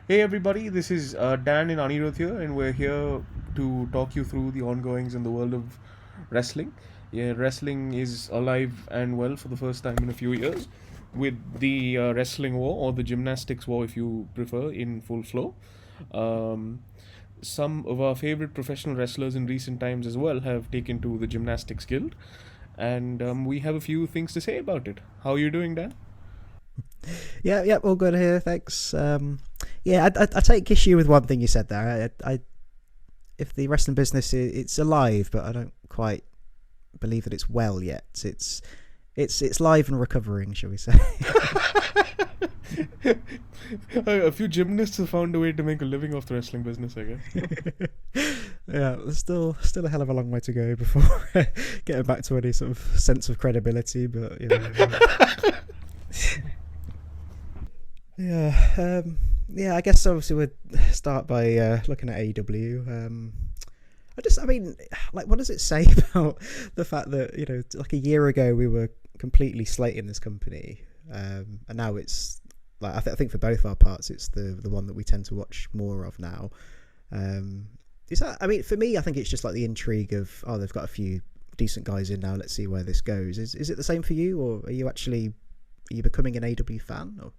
Hey everybody, this is Dan and Anirudh here, and we're here to talk you through the ongoings in the world of wrestling. Yeah, wrestling is alive and well for the first time in a few years, with the wrestling war or the gymnastics war, if you prefer, in full flow. Um, some of our favorite professional wrestlers in recent times as well have taken to the gymnastics guild, and we have a few things to say about it. How are you doing, Dan? Yeah, all good here. Thanks. I take issue with one thing you said there. If the wrestling business it's alive, but I don't quite believe that it's well yet. It's live and recovering, shall we say? A few gymnasts have found a way to make a living off the wrestling business, I guess. Yeah, there's still a hell of a long way to go before getting back to any sort of sense of credibility. But yeah, I guess obviously we'd start by looking at AEW. I mean, like, what does it say about the fact that like a year ago we were completely slating this company, and now it's like I think for both our parts, it's the one that we tend to watch more of now. Is that? I mean, for me, I think it's just like the intrigue of they've got a few decent guys in now. Let's see where this goes. Is it the same for you, or are you becoming an AEW fan? Or?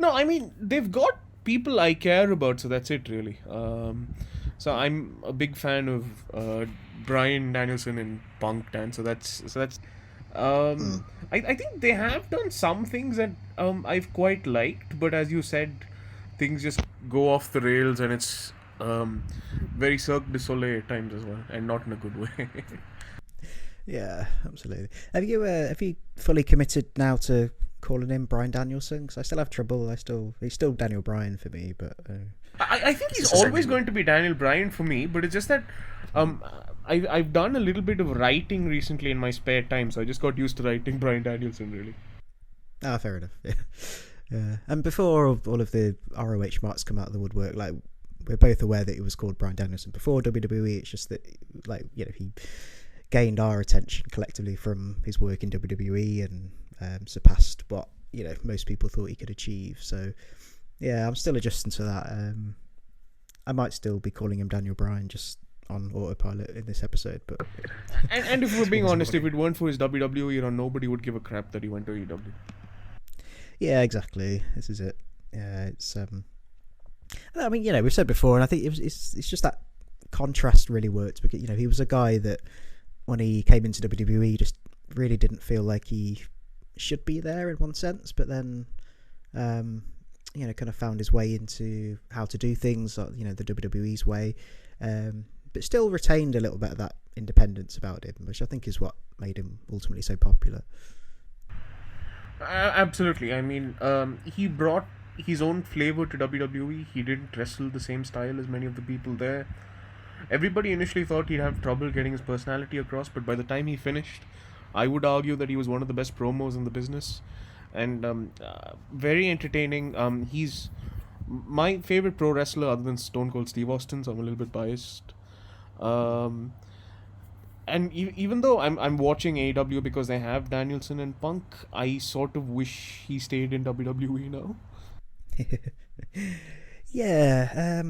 No, I mean they've got people I care about, so that's it really. So I'm a big fan of Bryan, Danielson, and Punk Dan. So that's. Mm. I think they have done some things that I've quite liked, but as you said, things just go off the rails, and it's very Cirque du Soleil at times as well, and not in a good way. Yeah, absolutely. Have you fully committed now to calling him Bryan Danielson? Because I still have trouble. He's still Daniel Bryan for me, but I think it's he's the same always as me. going to be Daniel Bryan for me, but it's just that um, I've done a little bit of writing recently in my spare time, so I just got used to writing Bryan Danielson really. Ah, fair enough. Yeah, yeah. And before all of the ROH marks come out of the woodwork, like we're both aware that it was called Bryan Danielson before WWE. It's just that like he gained our attention collectively from his work in WWE and surpassed what most people thought he could achieve. So yeah, I'm still adjusting to that. I might still be calling him Daniel Bryan just on autopilot in this episode, but And if we're being swings and honest, if roundabouts. it weren't for his WWE run, nobody would give a crap that he went to AEW. Yeah, exactly. This is it. Yeah, it's I mean, we've said before, and I think it's just that contrast really worked because he was a guy that when he came into WWE just really didn't feel like he should be there in one sense, but then um, kind of found his way into how to do things, the WWE's way, but still retained a little bit of that independence about him, which I think is what made him ultimately so popular. Absolutely. I mean, he brought his own flavor to WWE. He didn't wrestle the same style as many of the people there. Everybody initially thought he'd have trouble getting his personality across, but by the time he finished, I would argue that he was one of the best promos in the business, and very entertaining. He's my favorite pro wrestler other than Stone Cold Steve Austin, so I'm a little bit biased. Um, and even though I'm watching AEW because they have Danielson and Punk, I sort of wish he stayed in WWE now. Yeah,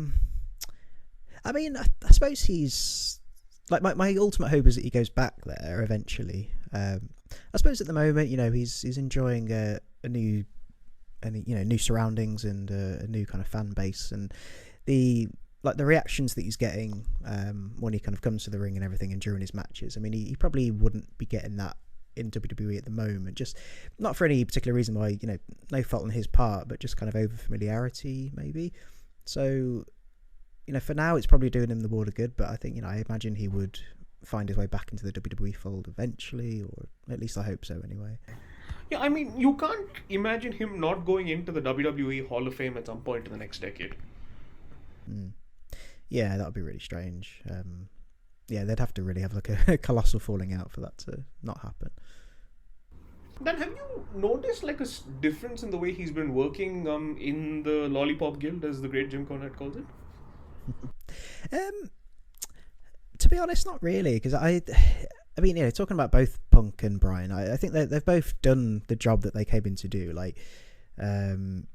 I mean, I suppose he's like my ultimate hope is that he goes back there eventually. I suppose at the moment, he's enjoying a new and new surroundings and a new kind of fan base, and the reactions that he's getting when he kind of comes to the ring and everything and during his matches. I mean, he probably wouldn't be getting that in WWE at the moment, just not for any particular reason why, no fault on his part, but just kind of over familiarity maybe. So for now it's probably doing him the world of good, but I think I imagine he would find his way back into the WWE fold eventually, or at least I hope so anyway. Yeah, I mean, you can't imagine him not going into the WWE Hall of Fame at some point in the next decade. Mm. Yeah, that would be really strange. Yeah, they'd have to really have like a colossal falling out for that to not happen. Then have you noticed like a difference in the way he's been working in the Lollipop Guild, as the great Jim Cornette calls it? um, to be honest, not really, because I mean, talking about both Punk and Bryan, I think they've both done the job that they came in to do. Like, um,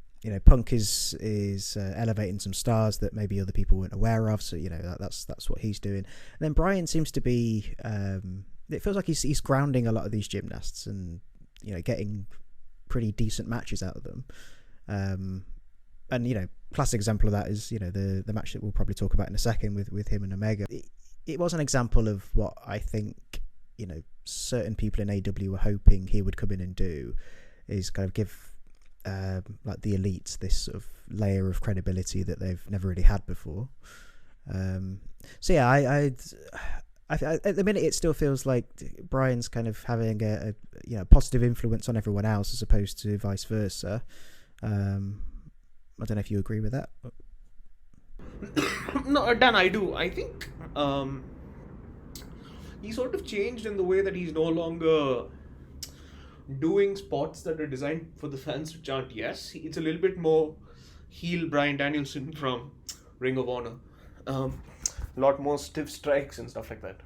Punk is elevating some stars that maybe other people weren't aware of. So that's what he's doing. And then Bryan seems to be. It feels like he's grounding a lot of these gymnasts and getting pretty decent matches out of them. And classic example of that is the match that we'll probably talk about in a second with him and Omega. It was an example of what I think certain people in AW were hoping he would come in and do, is kind of give like the elites this sort of layer of credibility that they've never really had before. So yeah, I at the minute it still feels like Bryan's kind of having a positive influence on everyone else as opposed to vice versa. I don't know if you agree with that. No, Dan, I do. I think he sort of changed in the way that he's no longer doing spots that are designed for the fans to chant yes. It's a little bit more heel Bryan Danielson from Ring of Honor. A lot more stiff strikes and stuff like that.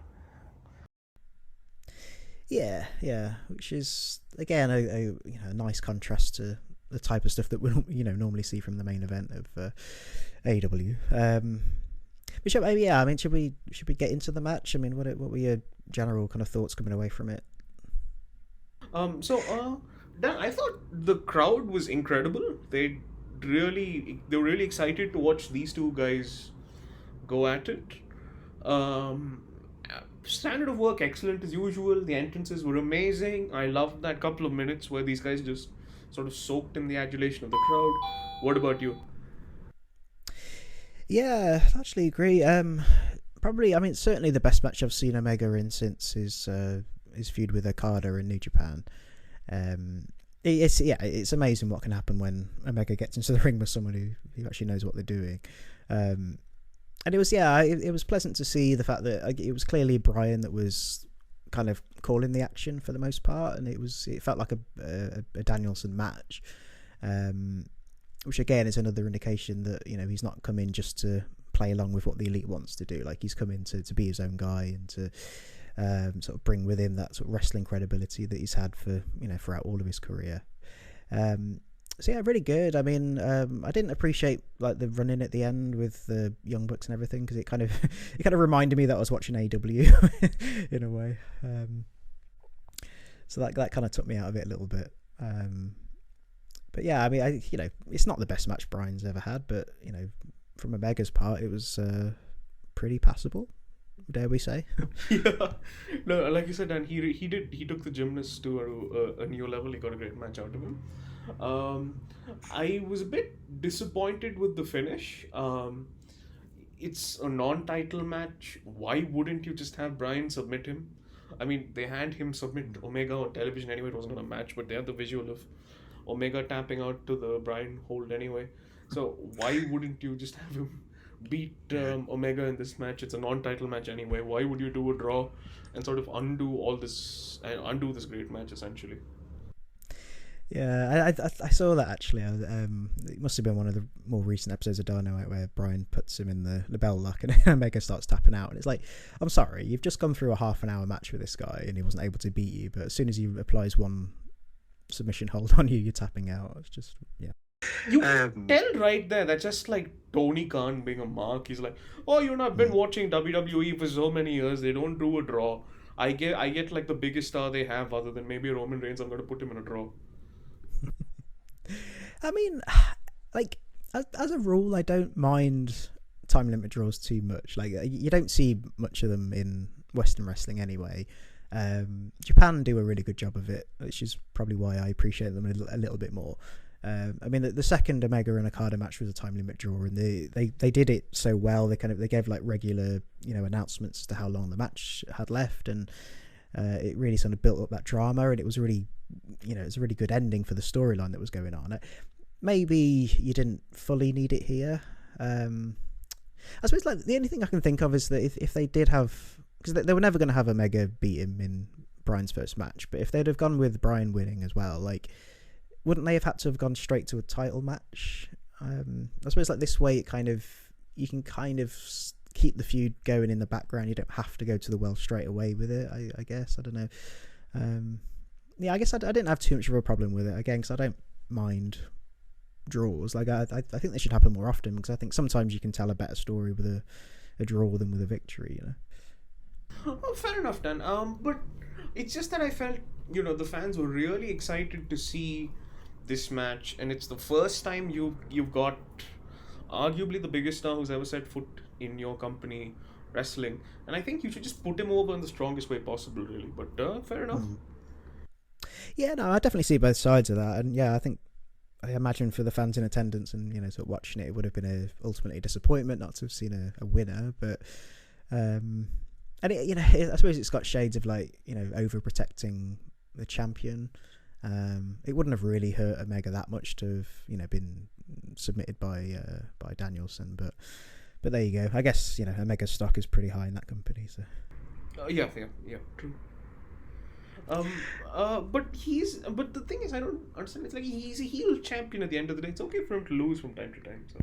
Yeah, which is again a nice contrast to the type of stuff that we'll normally see from the main event of AEW. But should we get into the match? I mean, what were your general kind of thoughts coming away from it? Dan, I thought the crowd was incredible. They were really excited to watch these two guys go at it. Standard of work excellent as usual. The entrances were amazing. I loved that couple of minutes where these guys just sort of soaked in the adulation of the crowd. What about you? Yeah, I actually agree. Probably, I mean, certainly the best match I've seen Omega in since his feud with Okada in New Japan. It's amazing what can happen when Omega gets into the ring with someone who actually knows what they're doing. And it was pleasant to see the fact that it was clearly Bryan that was kind of calling the action for the most part, and it felt like a Danielson match, which again is another indication that he's not come in just to play along with what the elite wants to do. Like, he's come in to be his own guy and to sort of bring with him that sort of wrestling credibility that he's had for throughout all of his career. So yeah, really good. I mean, I didn't appreciate like the run in at the end with the Young Bucks and everything, because it kind of reminded me that I was watching AW in a way. So that kind of took me out of it a little bit. But yeah, I mean, it's not the best match Bryan's ever had, but from Omega's part, it was pretty passable, dare we say? Yeah, no, like you said, Dan, he took the Gymnast to a new level. He got a great match out of him. I was a bit disappointed with the finish. It's a non-title match. Why wouldn't you just have Bryan submit him? I mean, they had him submit Omega on television anyway. It wasn't a match, but they had the visual of Omega tapping out to the Bryan hold anyway. So why wouldn't you just have him beat Omega in this match? It's a non-title match anyway. Why would you do a draw and sort of undo this great match essentially? Yeah, I saw that actually. It must have been one of the more recent episodes of Dynamite where Bryan puts him in the bell lock and Omega starts tapping out. And it's like, I'm sorry, you've just gone through a half an hour match with this guy and he wasn't able to beat you. But as soon as he applies one submission hold on you, you're tapping out. It's just, yeah. You can tell right there that's just like Tony Khan being a mark. He's like, oh, I've been watching WWE for so many years. They don't do a draw. I get like the biggest star they have other than maybe Roman Reigns. I'm going to put him in a draw. I mean, like, as a rule, I don't mind time limit draws too much. Like, you don't see much of them in Western wrestling anyway. Japan do a really good job of it, which is probably why I appreciate them a little bit more. I mean, the second Omega and Okada match was a time limit draw, and they did it so well. They gave like regular announcements as to how long the match had left, and it really sort of built up that drama, and it was really it was a really good ending for the storyline that was going on. Maybe you didn't fully need it here. I suppose like the only thing I can think of is that if they did have, because they were never going to have Omega beat him in Bryan's first match, but if they'd have gone with Bryan winning as well, like, wouldn't they have had to have gone straight to a title match? I suppose like this way, you can kind of keep the feud going in the background. You don't have to go to the well straight away with it. I guess, I don't know. Yeah, I guess I didn't have too much of a problem with it again, because I don't mind draws. Like I think they should happen more often, because I think sometimes you can tell a better story with a draw than with a victory. Oh, fair enough, Dan. But it's just that I felt, the fans were really excited to see this match, and it's the first time you've got arguably the biggest star who's ever set foot in your company wrestling, and I think you should just put him over in the strongest way possible, really. But fair enough. Yeah, no, I definitely see both sides of that, and yeah, I imagine for the fans in attendance and sort of watching it would have been ultimately a disappointment not to have seen a winner, but and it, I suppose it's got shades of overprotecting the champion. It wouldn't have really hurt Omega that much to have been submitted by Danielson, but there you go. I guess Omega's stock is pretty high in that company, so Yeah, true. But the thing is, I don't understand. It's like he's a heel champion at the end of the day. It's okay for him to lose from time to time. So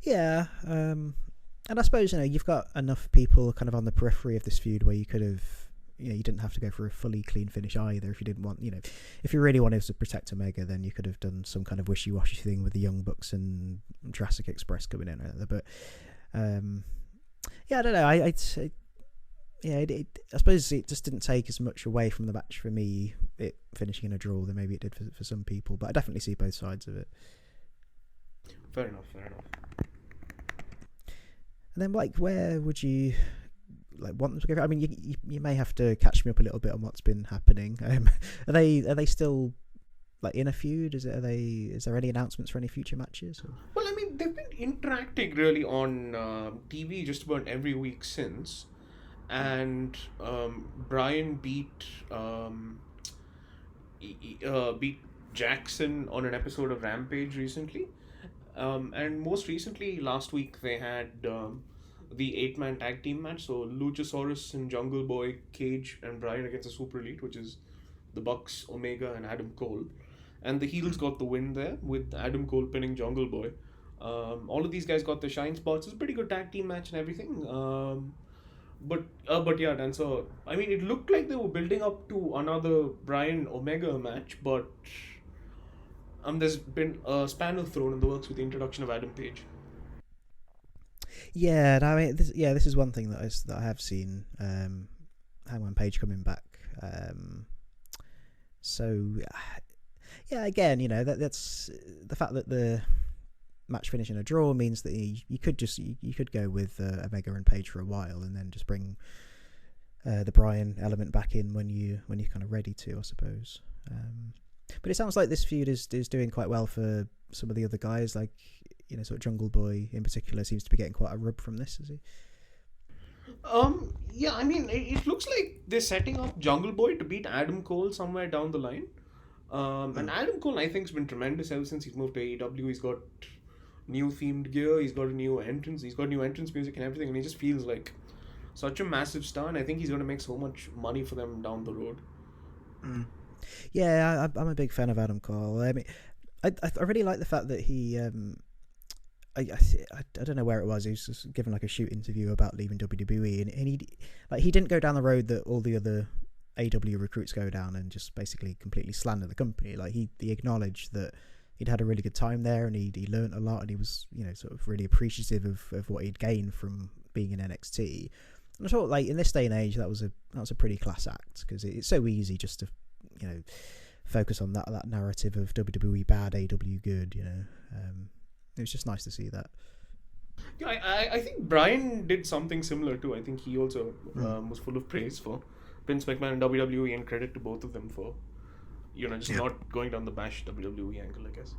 yeah, and I suppose you've got enough people kind of on the periphery of this feud where you could have. You didn't have to go for a fully clean finish either. If you didn't want, if you really wanted to protect Omega, then you could have done some kind of wishy-washy thing with the Young Bucks and Jurassic Express coming in. But yeah, I don't know. I suppose it just didn't take as much away from the match for me, it finishing in a draw, than maybe it did for some people. But I definitely see both sides of it. Fair enough. And then, where would you want them to go? I mean, you may have to catch me up a little bit on what's been happening. Are they still in a feud? Is there any announcements for any future matches? Or? Well, I mean, they've been interacting really on TV just about every week since, and Bryan beat Jackson on an episode of Rampage recently, and most recently last week they had the 8-man tag team match. So Luchasaurus and Jungle Boy, Cage, and Bryan against the Super Elite, which is the Bucks, Omega, and Adam Cole. And the heels got the win there with Adam Cole pinning Jungle Boy. All of these guys got the shine spots. It's a pretty good tag team match and everything. But yeah, Dan. So I mean, it looked like they were building up to another Bryan Omega match, but there's been a spanner thrown in the works with the introduction of Adam Page. Yeah, I mean, this is one thing that I have seen. Hangman Page coming back. So yeah, again, that's the fact that the match finish in a draw means that you could go with Omega and Page for a while, and then just bring the Bryan element back in when you're kind of ready to, I suppose. But it sounds like this feud is doing quite well for some of the other guys, like sort of Jungle Boy in particular seems to be getting quite a rub from this, is he? Yeah, I mean, it looks like they're setting up Jungle Boy to beat Adam Cole somewhere down the line. And Adam Cole, I think, has been tremendous ever since he's moved to AEW. He's got new themed gear, he's got a new entrance, music and everything, and he just feels like such a massive star, and I think he's going to make so much money for them down the road. Yeah, I'm a big fan of Adam Cole. I mean, I really like the fact that he I don't know where it was. He was just given a shoot interview about leaving WWE, and he didn't go down the road that all the other AW recruits go down and just basically completely slander the company. He acknowledged that he'd had a really good time there, and he learned a lot, and he was sort of really appreciative of what he'd gained from being in NXT. And I thought in this day and age that was a pretty class act, because it's so easy just to focus on that narrative of WWE bad, AW good. It was just nice to see that. Yeah, I think Bryan did something similar too. I think he also was full of praise for Vince McMahon and WWE, and credit to both of them for not going down the bash WWE angle, I guess.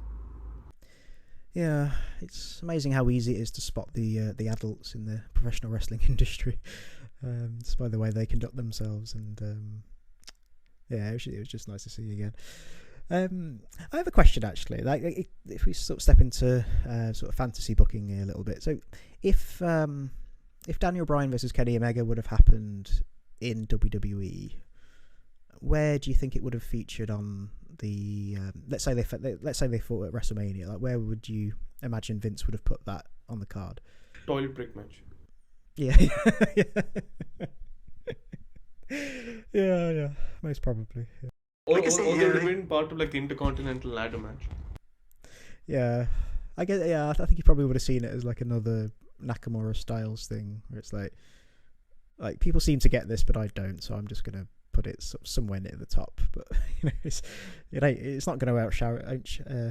Yeah, it's amazing how easy it is to spot the adults in the professional wrestling industry, just by the way they conduct themselves, and yeah, it was just nice to see again. I have a question actually. If we sort of step into sort of fantasy booking a little bit. So, if Daniel Bryan versus Kenny Omega would have happened in WWE, where do you think it would have featured on the? Let's say they fought at WrestleMania. Where would you imagine Vince would have put that on the card? Toilet break match. Yeah. Yeah, most probably. Yeah. Or they would have been part of the Intercontinental ladder match. Yeah, I get. Yeah, I think you probably would have seen it as like another Nakamura Styles thing, where it's like people seem to get this, but I don't. So I'm just gonna put it somewhere near the top. But it's not going to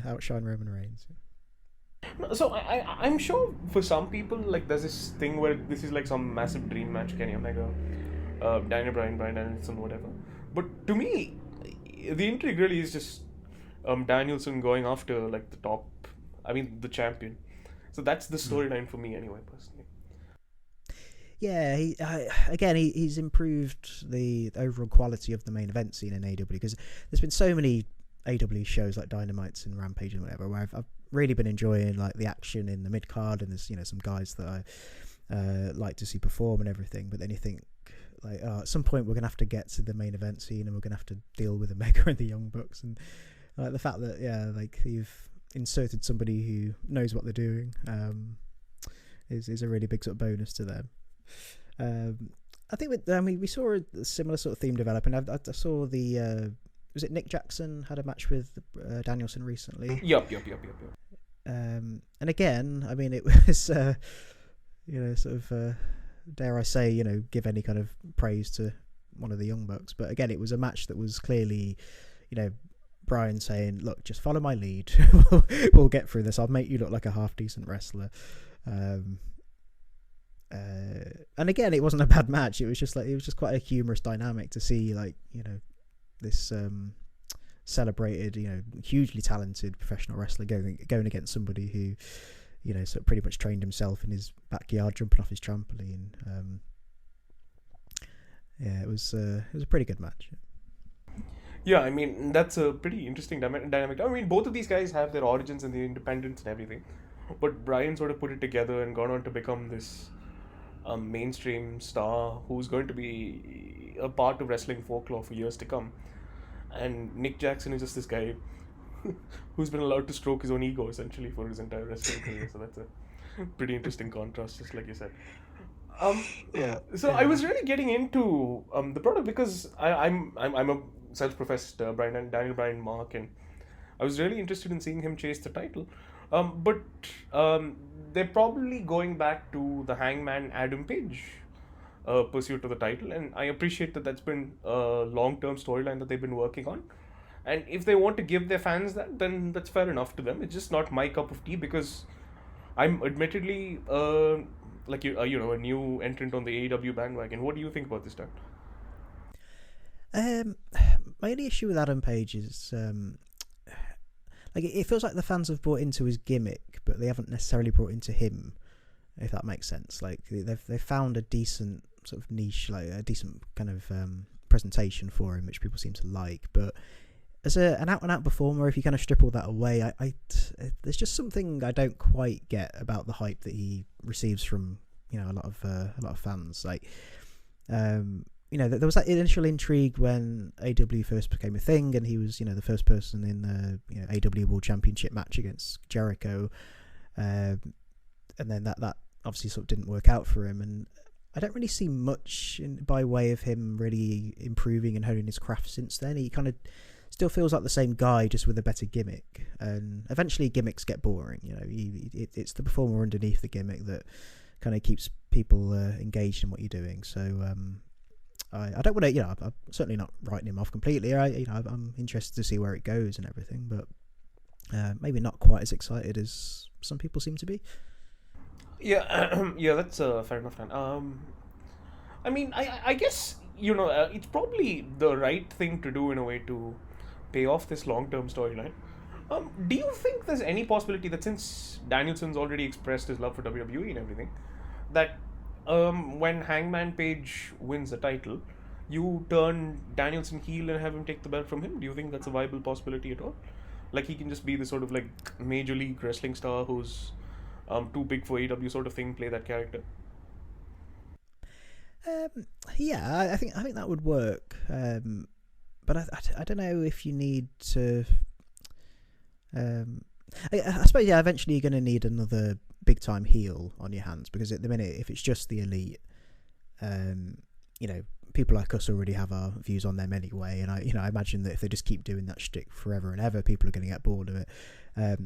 outshine Roman Reigns. No, so I'm sure for some people, like, there's this thing where this is like some massive dream match, Kenny Omega, Daniel Bryan, Bryan Danielson, whatever. But to me, the intrigue really is just Danielson going after like the top, I mean the champion. So that's the storyline for me anyway, personally. Yeah, he's improved the overall quality of the main event scene in AW, because there's been so many AW shows like Dynamites and Rampage and whatever where I've really been enjoying like the action in the mid card, and there's some guys that I like to see perform and everything. But then you think like at some point we're gonna have to get to the main event scene and we're gonna have to deal with Omega and the Young Bucks, and the fact that like you've inserted somebody who knows what they're doing is a really big sort of bonus to them. I think we saw a similar sort of theme developing. I saw the was it Nick Jackson had a match with Danielson recently? Yup. And again, I mean, it was sort of dare I say, give any kind of praise to one of the Young Bucks, but again, it was a match that was clearly, Bryan saying, "Look, just follow my lead. We'll get through this. I'll make you look like a half decent wrestler." And again, it wasn't a bad match. It was just quite a humorous dynamic to see, this celebrated, hugely talented professional wrestler going against somebody who, sort of pretty much trained himself in his backyard, jumping off his trampoline. It was a pretty good match. Yeah, I mean, that's a pretty interesting dynamic. I mean, both of these guys have their origins in the independence and everything, but Bryan sort of put it together and gone on to become this mainstream star who's going to be a part of wrestling folklore for years to come. And Nick Jackson is just this guy who's been allowed to stroke his own ego essentially for his entire wrestling career. So that's a pretty interesting contrast, just like you said. So I was really getting into the product because I'm a self-professed Daniel Bryan mark, and I was really interested in seeing him chase the title. But they're probably going back to the Hangman Adam Page pursuit of the title, and I appreciate that that's been a long-term storyline that they've been working on. And if they want to give their fans that, then that's fair enough to them. It's just not my cup of tea, because I'm admittedly a new entrant on the AEW bandwagon. What do you think about this, Dan? My only issue with Adam Page is it feels like the fans have brought into his gimmick, but they haven't necessarily brought into him, if that makes sense. Like they've found a decent sort of niche, like a decent kind of presentation for him, which people seem to like. But as an out-and-out performer, if you kind of strip all that away, there's just something I don't quite get about the hype that he receives from a lot of fans. Like there was that initial intrigue when AW first became a thing, and he was the first person in the AW World Championship match against Jericho, and then that obviously sort of didn't work out for him, and I don't really see much by way of him really improving and honing his craft since then. He kind of still feels like the same guy, just with a better gimmick, and eventually gimmicks get boring. It's the performer underneath the gimmick that kind of keeps people engaged in what you're doing. So I don't want to, I'm certainly not writing him off completely. I'm interested to see where it goes and everything, but maybe not quite as excited as some people seem to be. Yeah, yeah, that's fair enough, Dan. I mean, I guess it's probably the right thing to do in a way to pay off this long-term storyline. Do you think there's any possibility that, since Danielson's already expressed his love for WWE and everything, that when Hangman Page wins the title, you turn Danielson heel and have him take the belt from him? Do you think that's a viable possibility at all? Like, he can just be the sort of like major league wrestling star who's too big for AEW sort of thing, play that character? Yeah, I think that would work. But I don't know if you need to. I suppose eventually you're going to need another big time heel on your hands, because at the minute, if it's just the Elite, you know, people like us already have our views on them anyway, and I imagine that if they just keep doing that shtick forever and ever, people are going to get bored of it.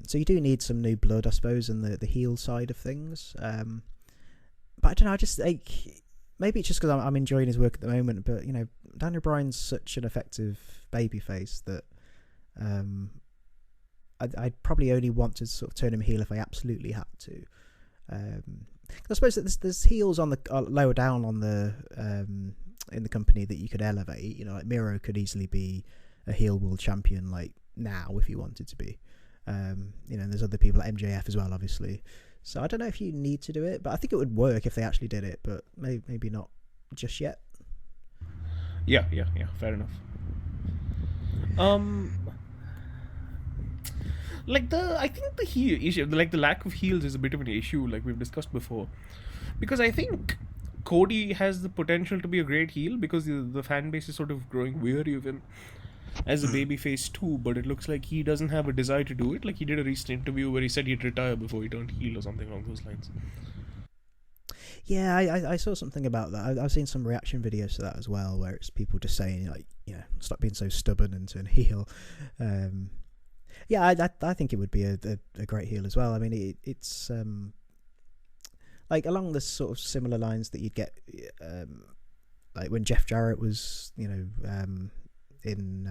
So you do need some new blood, I suppose, in the heel side of things. But I don't know. I just like, maybe it's just because I'm enjoying his work at the moment. But you know, Daniel Bryan's such an effective babyface that I'd probably only want to sort of turn him heel if I absolutely had to. I suppose that there's heels on the lower down on the in the company that you could elevate. You know, like Miro could easily be a heel world champion like now if he wanted to be. You know, and there's other people like MJF as well, obviously. So I don't know if you need to do it, but I think it would work if they actually did it, but maybe not just yet. Yeah, fair enough. I think the heel issue, like the lack of heels, is a bit of an issue, like we've discussed before, because I think Cody has the potential to be a great heel because the fan base is sort of growing weary of him as a babyface too, but it looks like he doesn't have a desire to do it. Like he did a recent interview where he said he'd retire before he turned heel or something along those lines. Yeah, I saw something about that. I've seen some reaction videos to that as well, where it's people just saying like, you know, stop being so stubborn and turn heel. Yeah, I think it would be a great heel as well. I mean, it's like along the sort of similar lines that you'd get like when Jeff Jarrett was, you know, in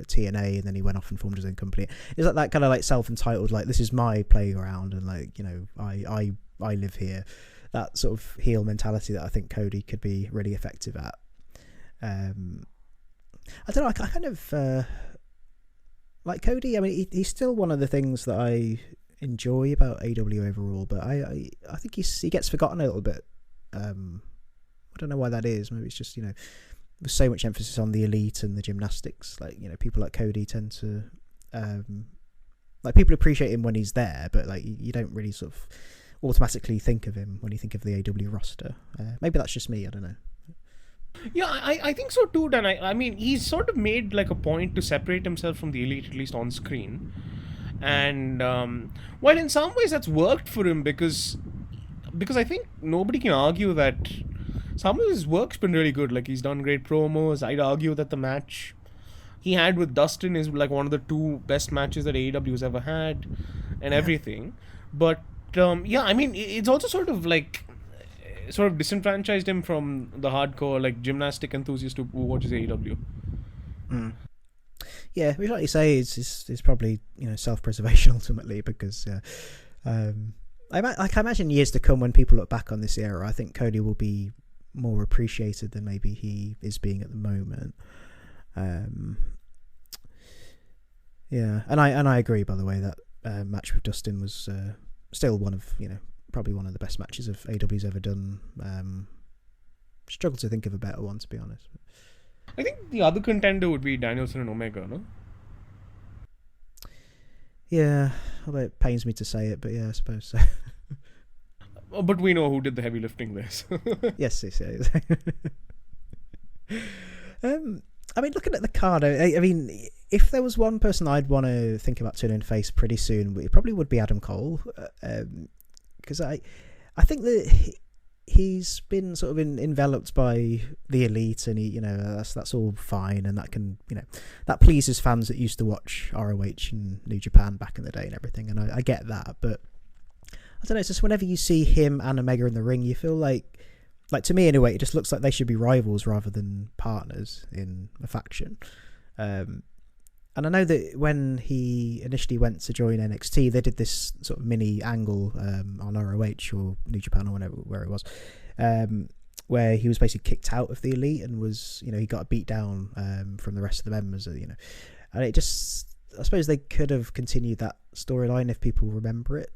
TNA, and then he went off and formed his own company. It's like that kind of like self-entitled, like this is my playground, and like, you know, I live here. That sort of heel mentality that I think Cody could be really effective at. I don't know. I kind of like Cody. I mean, he's still one of the things that I enjoy about AW overall, but I think he gets forgotten a little bit. I don't know why that is. Maybe it's just, you know, there's so much emphasis on the elite and the gymnastics. Like, you know, people like Cody tend to like, people appreciate him when he's there, but like you don't really sort of automatically think of him when you think of the AW roster. Maybe that's just me. I don't know. Yeah, I think so too, Dan. I mean, he's sort of made like a point to separate himself from the elite, at least on screen. And while in some ways that's worked for him, because I think nobody can argue that some of his work's been really good. Like, he's done great promos. I'd argue that the match he had with Dustin is like one of the two best matches that AEW's ever had, and everything. But yeah, I mean, it's also sort of disenfranchised him from the hardcore like gymnastic enthusiast who watches AEW. Yeah, which, like you say, is probably, you know, self-preservation ultimately, because I can imagine years to come when people look back on this era, I think Cody will be more appreciated than maybe he is being at the moment. Yeah, and I agree, by the way, that match with Dustin was still one of, you know, probably one of the best matches of AW's ever done. Struggle to think of a better one, to be honest. I think the other contender would be Danielson and Omega, no? Yeah, although it pains me to say it, but yeah, I suppose so. But we know who did the heavy lifting there. So. Yes. I mean, looking at the card, I mean, if there was one person I'd want to think about turning face pretty soon, it probably would be Adam Cole, because I think that he's been sort of enveloped by the elite, and he, you know, that's all fine, and that can, you know, that pleases fans that used to watch ROH and New Japan back in the day and everything, and I get that, but I don't know, it's just whenever you see him and Omega in the ring, you feel like to me anyway, it just looks like they should be rivals rather than partners in a faction. And I know that when he initially went to join NXT, they did this sort of mini angle on ROH or New Japan or where it was, where he was basically kicked out of the elite and was, you know, he got a beat down from the rest of the members, you know, and it just, I suppose they could have continued that storyline if people remember it,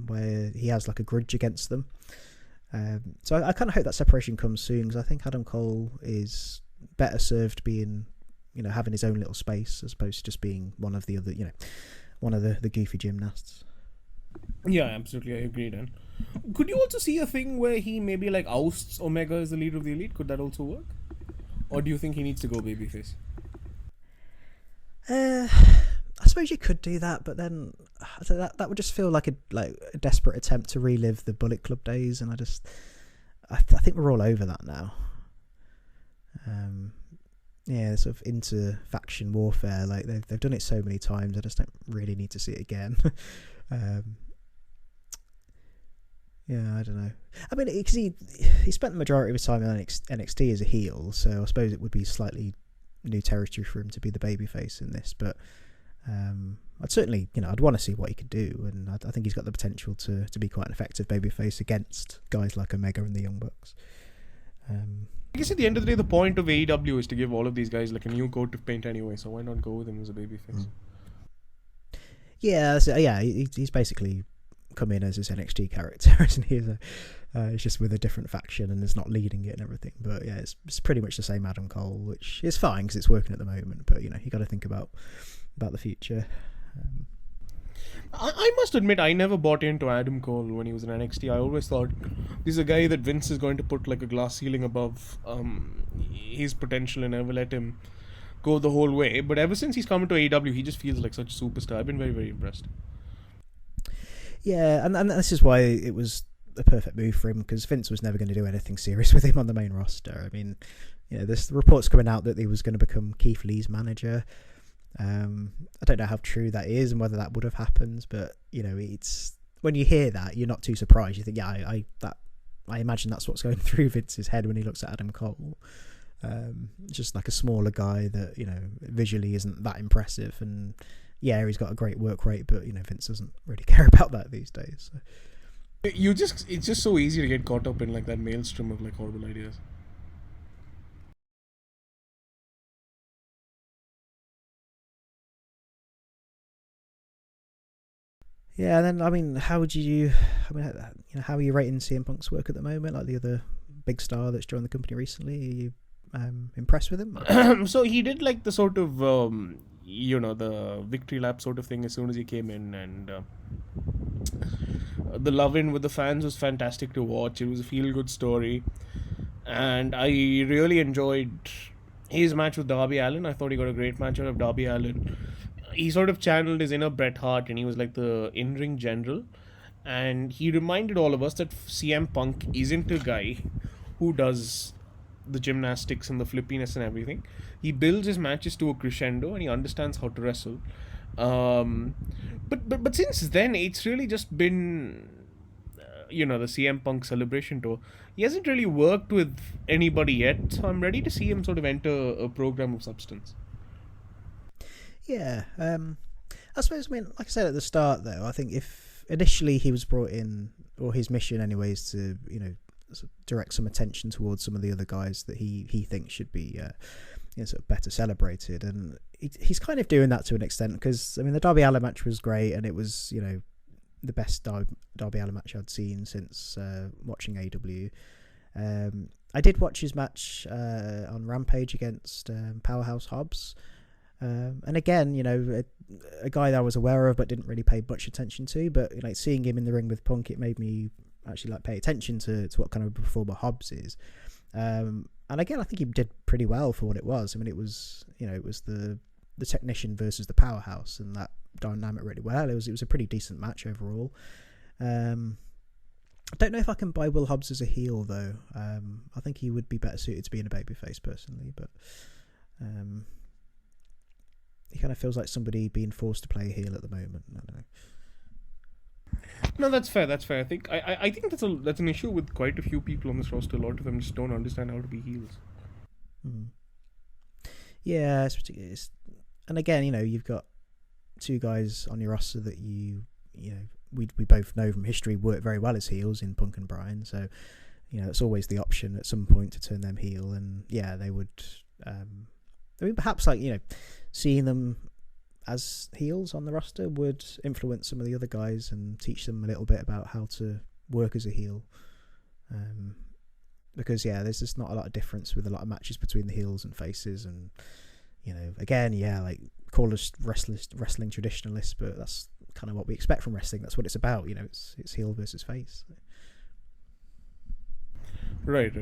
where he has like a grudge against them. So I kind of hope that separation comes soon, because I think Adam Cole is better served being, you know, having his own little space as opposed to just being one of the other, you know, one of the goofy gymnasts. Yeah, absolutely, I agree, Dan. Could you also see a thing where he maybe like ousts Omega as the leader of the elite? Could that also work? Or do you think he needs to go babyface? I suppose you could do that, but then that would just feel like a desperate attempt to relive the Bullet Club days, and I think we're all over that now. Um, yeah, sort of inter-faction warfare. Like they've done it so many times. I just don't really need to see it again. um, yeah, I don't know. I mean, because he spent the majority of his time in NXT as a heel, so I suppose it would be slightly new territory for him to be the babyface in this. But I'd certainly, I'd want to see what he could do, and I think he's got the potential to be quite an effective babyface against guys like Omega and the Young Bucks. I guess at the end of the day, the point of AEW is to give all of these guys like a new coat of paint anyway, so why not go with him as a babyface? Yeah, so, yeah, he's basically come in as his NXT character, isn't he? It's just with a different faction and is not leading it and everything. But yeah, it's pretty much the same Adam Cole, which is fine because it's working at the moment. But you got to think about the future. I must admit, I never bought into Adam Cole when he was in NXT. I always thought this is a guy that Vince is going to put like a glass ceiling above his potential and never let him go the whole way. But ever since he's come to AEW, he just feels like such a superstar. I've been very, very impressed. Yeah, and this is why it was a perfect move for him, because Vince was never going to do anything serious with him on the main roster. I mean, there's reports coming out that he was going to become Keith Lee's manager. I don't know how true that is and whether that would have happened, but it's when you hear that, you're not too surprised. You think, yeah, I imagine that's what's going through Vince's head when he looks at Adam Cole. Just like a smaller guy that visually isn't that impressive, and yeah, he's got a great work rate, but Vince doesn't really care about that these days. So. It's just so easy to get caught up in like that maelstrom of like horrible ideas. Yeah, and then I mean, how are you rating CM Punk's work at the moment? Like the other big star that's joined the company recently, are you impressed with him? So he did like the sort of the victory lap sort of thing as soon as he came in, and the love-in with the fans was fantastic to watch. It was a feel-good story, and I really enjoyed his match with Darby Allin. I thought he got a great match out of Darby Allin. He sort of channeled his inner Bret Hart, and he was like the in-ring general, and he reminded all of us that CM Punk isn't a guy who does the gymnastics and the flippiness and everything. He builds his matches to a crescendo, and he understands how to wrestle. But since then, it's really just been the CM Punk celebration tour. He hasn't really worked with anybody yet, so I'm ready to see him sort of enter a program of substance. Yeah, I suppose, like I said at the start, though, I think if initially he was brought in, or his mission anyways, to direct some attention towards some of the other guys that he thinks should be sort of better celebrated, and he's kind of doing that to an extent, because I mean the Darby Allin match was great, and it was the best Darby Allin match I'd seen since watching AEW. I did watch his match on Rampage against Powerhouse Hobbs. And again, a guy that I was aware of but didn't really pay much attention to. But seeing him in the ring with Punk, it made me actually pay attention to what kind of a performer Hobbs is. And again, I think he did pretty well for what it was. I mean, it was the technician versus the powerhouse, and that dynamic really well. It was a pretty decent match overall. I don't know if I can buy Will Hobbs as a heel though. I think he would be better suited to being a babyface personally, but. He kind of feels like somebody being forced to play a heel at the moment. I don't know. No, that's fair. I think I think that's an issue with quite a few people on this roster. A lot of them just don't understand how to be heels. Yeah, it's ridiculous. And again, you've got two guys on your roster that we both know from history work very well as heels in Punk and Bryan. So it's always the option at some point to turn them heel, and yeah, they would. I mean, perhaps seeing them as heels on the roster would influence some of the other guys and teach them a little bit about how to work as a heel. Because there's just not a lot of difference with a lot of matches between the heels and faces, and again, call us wrestling traditionalists, but that's kind of what we expect from wrestling. That's what it's about. It's heel versus face. Right.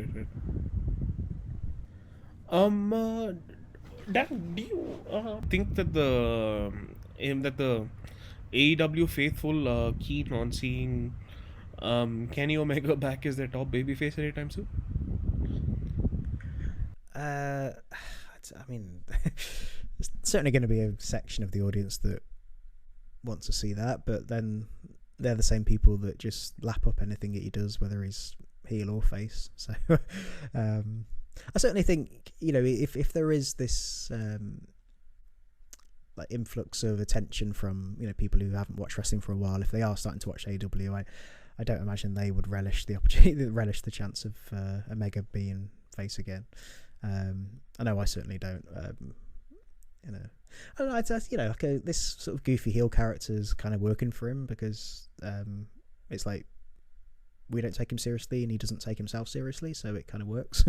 Dan, do you think that the AEW faithful are keen on seeing Kenny Omega back as their top babyface anytime soon? I mean, there's certainly going to be a section of the audience that wants to see that, but then they're the same people that just lap up anything that he does, whether he's heel or face. So I certainly think, you know, if there is this like influx of attention from, you know, people who haven't watched wrestling for a while, if they are starting to watch AEW, I don't imagine they would relish the opportunity, relish the chance of Omega being face again. I know I certainly don't. You know, I don't know. You know, like this sort of goofy heel character is kind of working for him because it's like we don't take him seriously and he doesn't take himself seriously, so it kind of works.